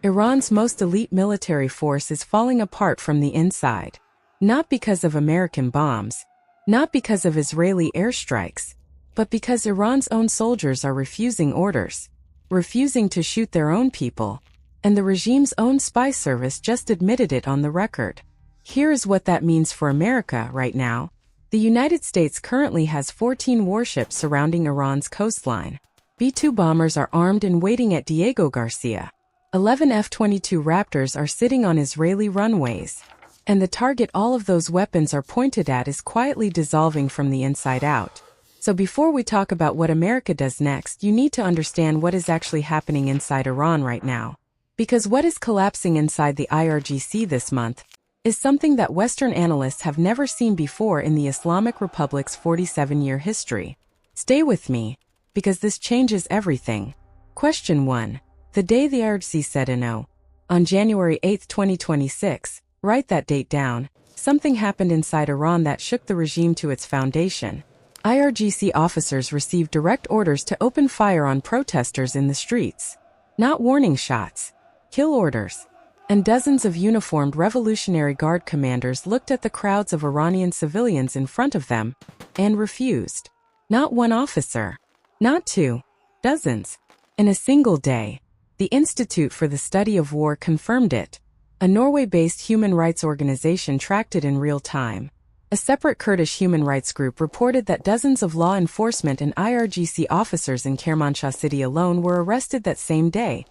Iran's most elite military force is falling apart from the inside. Not because of American bombs, not because of Israeli airstrikes, but because Iran's own soldiers are refusing orders, refusing to shoot their own people, and the regime's own spy service just admitted it on the record. Here is what that means for America right now. The United States currently has 14 warships surrounding Iran's coastline. B-2 bombers are armed and waiting at Diego Garcia. 11 F-22 Raptors are sitting on Israeli runways. And the target all of those weapons are pointed at is quietly dissolving from the inside out. So before we talk about what America does next, you need to understand what is actually happening inside Iran right now. Because what is collapsing inside the IRGC this month is something that Western analysts have never seen before in the Islamic Republic's 47-year history. Stay with me, because this changes everything. Question 1. The day the IRGC said no. On January 8, 2026, write that date down, something happened inside Iran that shook the regime to its foundation. IRGC officers received direct orders to open fire on protesters in the streets. Not warning shots, kill orders. And dozens of uniformed Revolutionary Guard commanders looked at the crowds of Iranian civilians in front of them and refused. Not one officer, not two, dozens. In a single day, the Institute for the Study of War confirmed it. A Norway-based human rights organization tracked it in real time. A separate Kurdish human rights group reported that dozens of law enforcement and IRGC officers in Kermanshah city alone were arrested that same day,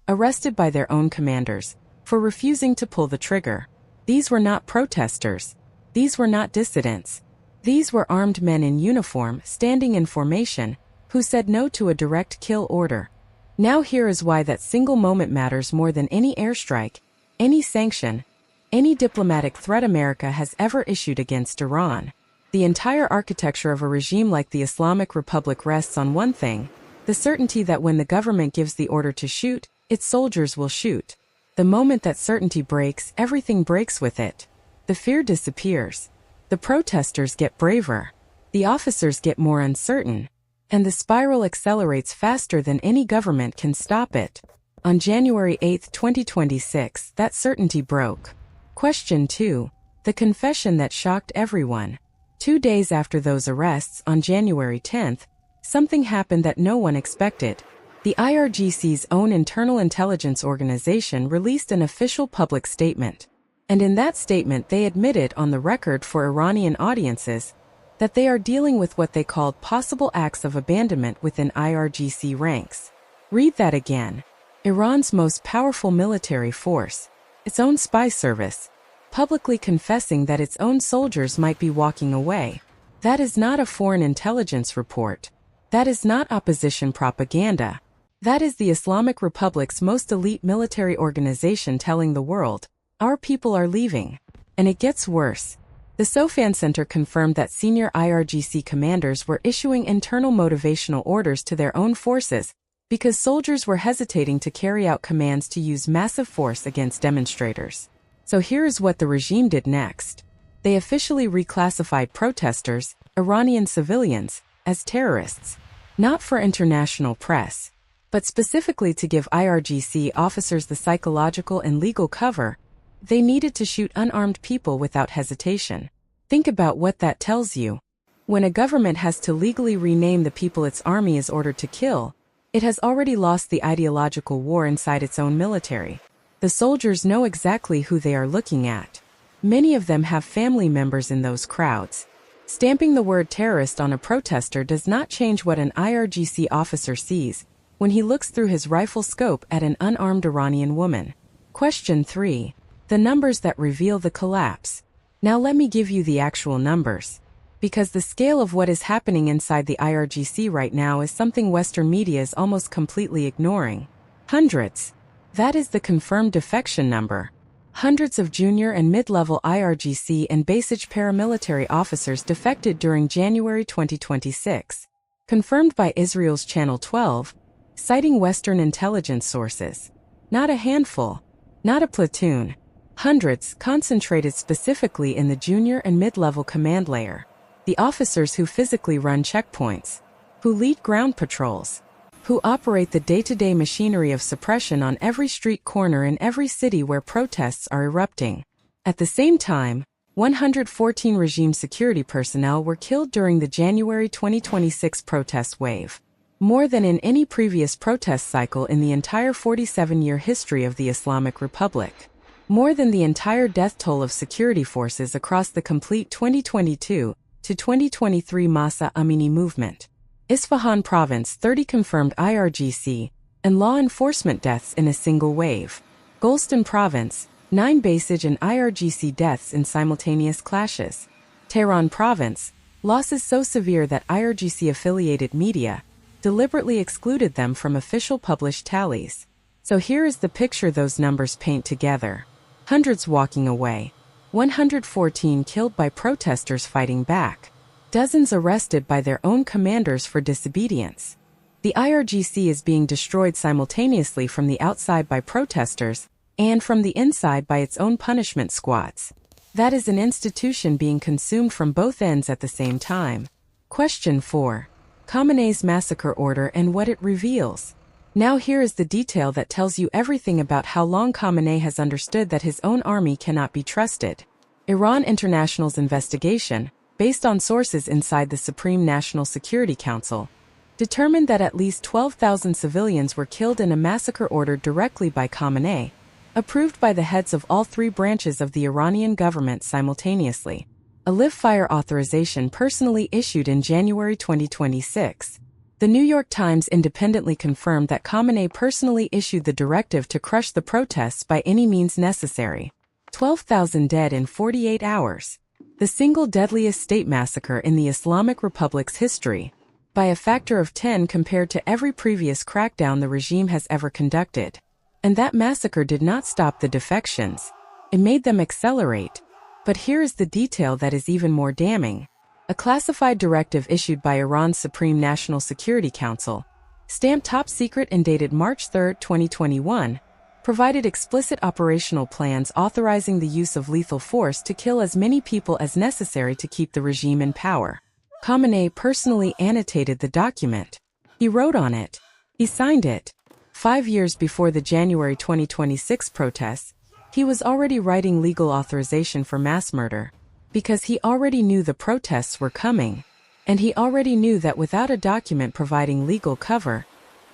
arrested by their own commanders for refusing to pull the trigger. These were not protesters. These were not dissidents. These were armed men in uniform, standing in formation, who said no to a direct kill order. Now here is why that single moment matters more than any airstrike, any sanction, any diplomatic threat America has ever issued against Iran. The entire architecture of a regime like the Islamic Republic rests on one thing: the certainty that when the government gives the order to shoot, its soldiers will shoot. The moment that certainty breaks, everything breaks with it. The fear disappears. The protesters get braver. The officers get more uncertain. And the spiral accelerates faster than any government can stop it. On January 8, 2026, that certainty broke. Question 2. The confession that shocked everyone. 2 days after those arrests, on January 10th, something happened that no one expected. The IRGC's own internal intelligence organization released an official public statement. And in that statement they admitted on the record for Iranian audiences that they are dealing with what they called possible acts of abandonment within IRGC ranks. Read that again. Iran's most powerful military force, its own spy service, publicly confessing that its own soldiers might be walking away. That is not a foreign intelligence report. That is not opposition propaganda. That is the Islamic Republic's most elite military organization telling the world, our people are leaving. And it gets worse. The Sofan Center confirmed that senior IRGC commanders were issuing internal motivational orders to their own forces because soldiers were hesitating to carry out commands to use massive force against demonstrators. So here is what the regime did next. They officially reclassified protesters, Iranian civilians, as terrorists. Not for international press, but specifically to give IRGC officers the psychological and legal cover they needed to shoot unarmed people without hesitation. Think about what that tells you. When a government has to legally rename the people its army is ordered to kill, it has already lost the ideological war inside its own military. The soldiers know exactly who they are looking at. Many of them have family members in those crowds. Stamping the word terrorist on a protester does not change what an IRGC officer sees when he looks through his rifle scope at an unarmed Iranian woman. Question 3. The numbers that reveal the collapse. Now let me give you the actual numbers. Because the scale of what is happening inside the IRGC right now is something Western media is almost completely ignoring. Hundreds. That is the confirmed defection number. Hundreds of junior and mid-level IRGC and basic paramilitary officers defected during January 2026. Confirmed by Israel's Channel 12, citing Western intelligence sources. Not a handful. Not a platoon. Hundreds, concentrated specifically in the junior and mid-level command layer. The officers who physically run checkpoints, who lead ground patrols, who operate the day-to-day machinery of suppression on every street corner in every city where protests are erupting. At the same time, 114 regime security personnel were killed during the January 2026 protest wave, more than in any previous protest cycle in the entire 47-year history of the Islamic Republic. More than the entire death toll of security forces across the complete 2022 to 2023 Mahsa Amini movement. Isfahan province 30 confirmed IRGC and law enforcement deaths in a single wave. Golestan province 9 Basij and IRGC deaths in simultaneous clashes. Tehran province losses so severe that IRGC-affiliated media deliberately excluded them from official published tallies. So here is the picture those numbers paint together. Hundreds walking away. 114 killed by protesters fighting back. Dozens arrested by their own commanders for disobedience. The IRGC is being destroyed simultaneously from the outside by protesters and from the inside by its own punishment squads. That is an institution being consumed from both ends at the same time. Question 4. Khamenei's massacre order and what it reveals. Now here is the detail that tells you everything about how long Khamenei has understood that his own army cannot be trusted. Iran International's investigation, based on sources inside the Supreme National Security Council, determined that at least 12,000 civilians were killed in a massacre ordered directly by Khamenei, approved by the heads of all 3 branches of the Iranian government simultaneously. A live-fire authorization personally issued in January 2026. The New York Times independently confirmed that Khamenei personally issued the directive to crush the protests by any means necessary. 12,000 dead in 48 hours. The single deadliest state massacre in the Islamic Republic's history, by a factor of 10 compared to every previous crackdown the regime has ever conducted. And that massacre did not stop the defections. It made them accelerate. But here is the detail that is even more damning. A classified directive issued by Iran's Supreme National Security Council, stamped top secret and dated March 3, 2021, provided explicit operational plans authorizing the use of lethal force to kill as many people as necessary to keep the regime in power. Khamenei personally annotated the document. He wrote on it. He signed it. 5 years before the January 2026 protests, he was already writing legal authorization for mass murder, because he already knew the protests were coming, and he already knew that without a document providing legal cover,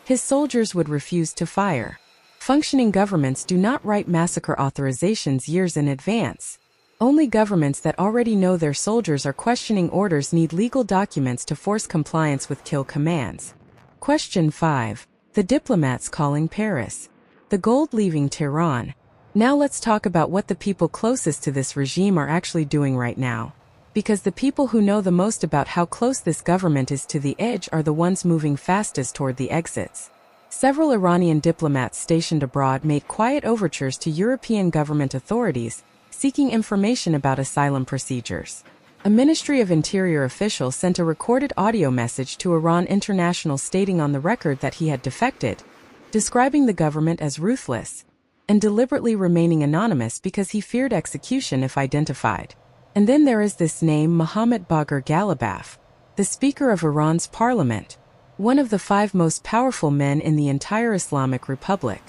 his soldiers would refuse to fire. Functioning governments do not write massacre authorizations years in advance. Only governments that already know their soldiers are questioning orders need legal documents to force compliance with kill commands. Question 5. The diplomats calling Paris. The gold leaving Tehran. Now let's talk about what the people closest to this regime are actually doing right now. Because the people who know the most about how close this government is to the edge are the ones moving fastest toward the exits. Several Iranian diplomats stationed abroad made quiet overtures to European government authorities, seeking information about asylum procedures. A Ministry of Interior official sent a recorded audio message to Iran International stating on the record that he had defected, describing the government as ruthless, and deliberately remaining anonymous because he feared execution if identified. And then there is this name Mohammad Bagher Ghalibaf, the Speaker of Iran's parliament, one of the 5 most powerful men in the entire Islamic Republic,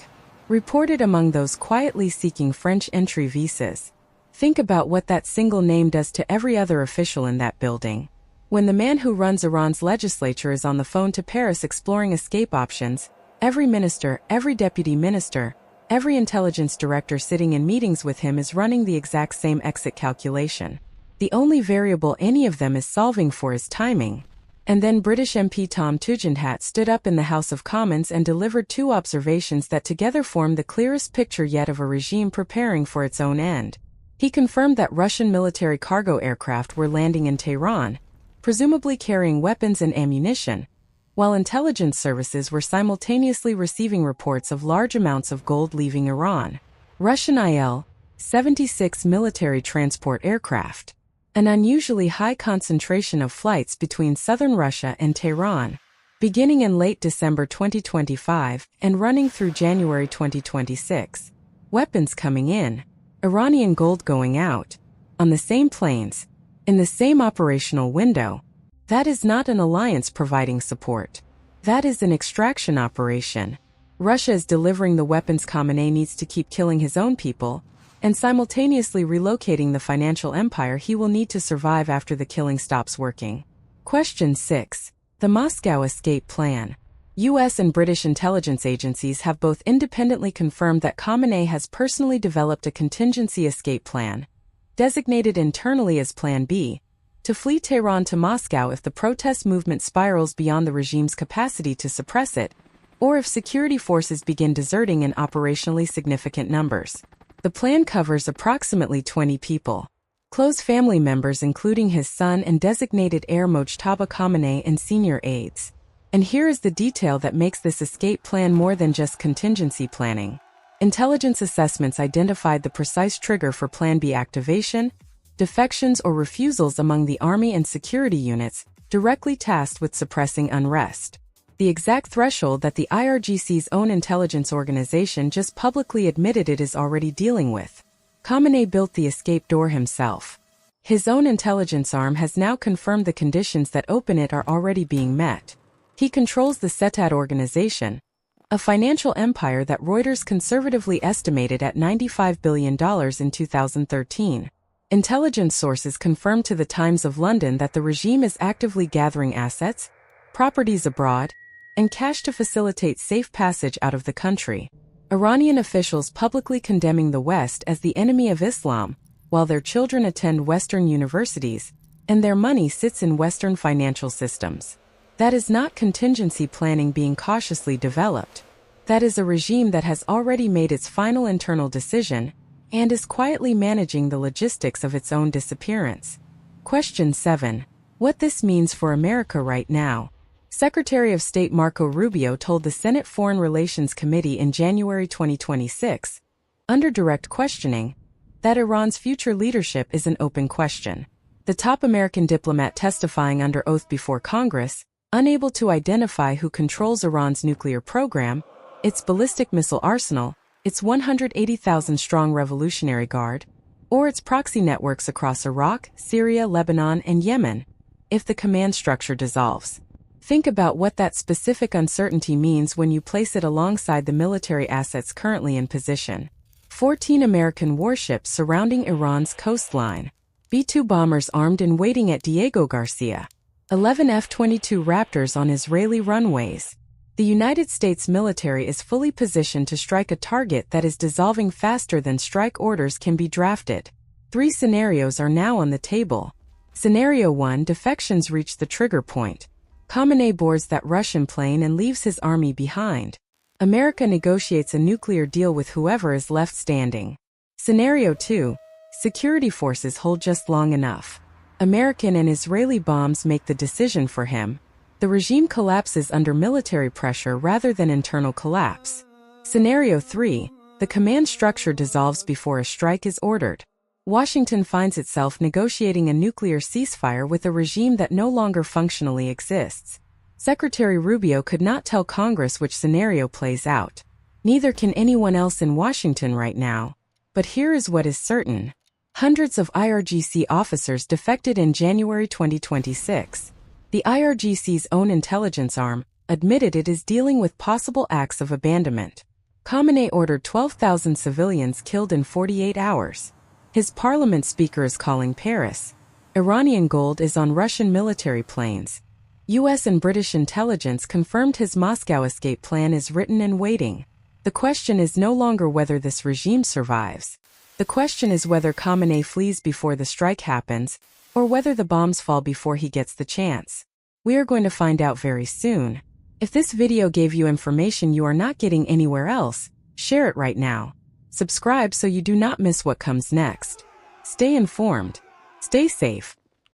reported among those quietly seeking French entry visas. Think about what that single name does to every other official in that building. When the man who runs Iran's legislature is on the phone to Paris exploring escape options, every minister, every deputy minister, every intelligence director sitting in meetings with him is running the exact same exit calculation. The only variable any of them is solving for is timing. And then British MP Tom Tugendhat stood up in the House of Commons and delivered 2 observations that together form the clearest picture yet of a regime preparing for its own end. He confirmed that Russian military cargo aircraft were landing in Tehran, presumably carrying weapons and ammunition, while intelligence services were simultaneously receiving reports of large amounts of gold leaving Iran. Russian Il-76 military transport aircraft. An unusually high concentration of flights between southern Russia and Tehran, beginning in late December 2025 and running through January 2026. Weapons coming in, Iranian gold going out, on the same planes, in the same operational window. That is not an alliance providing support. That is an extraction operation. Russia is delivering the weapons Khamenei needs to keep killing his own people, and simultaneously relocating the financial empire he will need to survive after the killing stops working. Question 6. The Moscow Escape Plan. U.S. and British intelligence agencies have both independently confirmed that Khamenei has personally developed a contingency escape plan, designated internally as Plan B, to flee Tehran to Moscow if the protest movement spirals beyond the regime's capacity to suppress it, or if security forces begin deserting in operationally significant numbers. The plan covers approximately 20 people. Close family members including his son and designated heir Mojtaba Khamenei and senior aides. And here is the detail that makes this escape plan more than just contingency planning. Intelligence assessments identified the precise trigger for Plan B activation, defections or refusals among the army and security units directly tasked with suppressing unrest. The exact threshold that the IRGC's own intelligence organization just publicly admitted it is already dealing with. Khamenei built the escape door himself. His own intelligence arm has now confirmed the conditions that open it are already being met. He controls the Setat organization, a financial empire that Reuters conservatively estimated at $95 billion in 2013. Intelligence sources confirmed to the Times of London that the regime is actively gathering assets, properties abroad, and cash to facilitate safe passage out of the country. Iranian officials publicly condemning the West as the enemy of Islam, while their children attend Western universities, and their money sits in Western financial systems. That is not contingency planning being cautiously developed. That is a regime that has already made its final internal decision and is quietly managing the logistics of its own disappearance. Question 7. What this means for America right now. Secretary of State Marco Rubio told the Senate Foreign Relations Committee in January 2026, under direct questioning, that Iran's future leadership is an open question. The top American diplomat testifying under oath before Congress, unable to identify who controls Iran's nuclear program, its ballistic missile arsenal, its 180,000-strong Revolutionary Guard, or its proxy networks across Iraq, Syria, Lebanon, and Yemen, if the command structure dissolves. Think about what that specific uncertainty means when you place it alongside the military assets currently in position. 14 American warships surrounding Iran's coastline. B-2 bombers armed and waiting at Diego Garcia. 11 F-22 Raptors on Israeli runways. The United States military is fully positioned to strike a target that is dissolving faster than strike orders can be drafted. 3 scenarios are now on the table. Scenario 1: defections reach the trigger point. Khamenei boards that Russian plane and leaves his army behind. America negotiates a nuclear deal with whoever is left standing. Scenario 2: security forces hold just long enough. American and Israeli bombs make the decision for him. The regime collapses under military pressure rather than internal collapse. Scenario 3: the command structure dissolves before a strike is ordered. Washington finds itself negotiating a nuclear ceasefire with a regime that no longer functionally exists. Secretary Rubio could not tell Congress which scenario plays out. Neither can anyone else in Washington right now. But here is what is certain. Hundreds of IRGC officers defected in January 2026. The IRGC's own intelligence arm admitted it is dealing with possible acts of abandonment. Khamenei ordered 12,000 civilians killed in 48 hours. His parliament speaker is calling Paris. Iranian gold is on Russian military planes. U.S. and British intelligence confirmed his Moscow escape plan is written and waiting. The question is no longer whether this regime survives. The question is whether Khamenei flees before the strike happens, or whether the bombs fall before he gets the chance. We are going to find out very soon. If this video gave you information you are not getting anywhere else, share it right now. Subscribe so you do not miss what comes next. Stay informed. Stay safe.